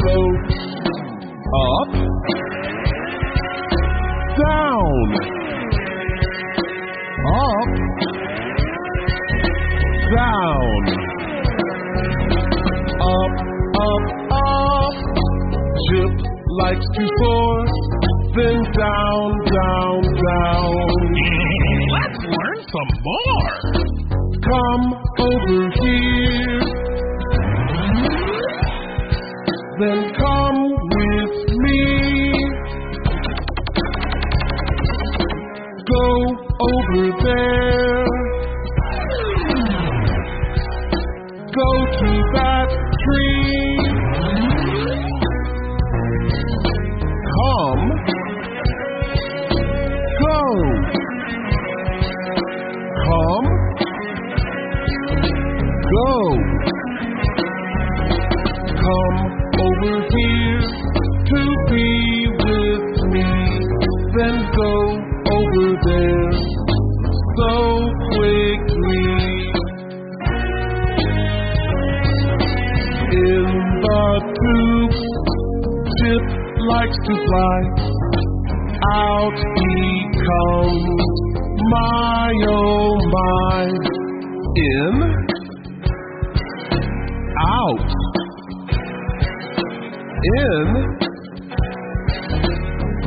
Milo. Up, down, up, down, up, up, up. Chip likes to soar, then down, down, down. Let's learn some more. Come over here, then come with me. Go over there, go to that tree. Come, go, come, go. Come over here to be with me, then go over there so quickly. In the tube, Chip likes to fly. Out he comes, my oh my. In, out, in,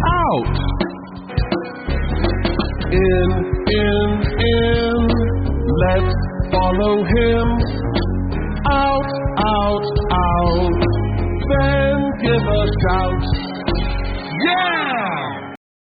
out, in, let's follow him, out, out, out, then give a shout, yeah!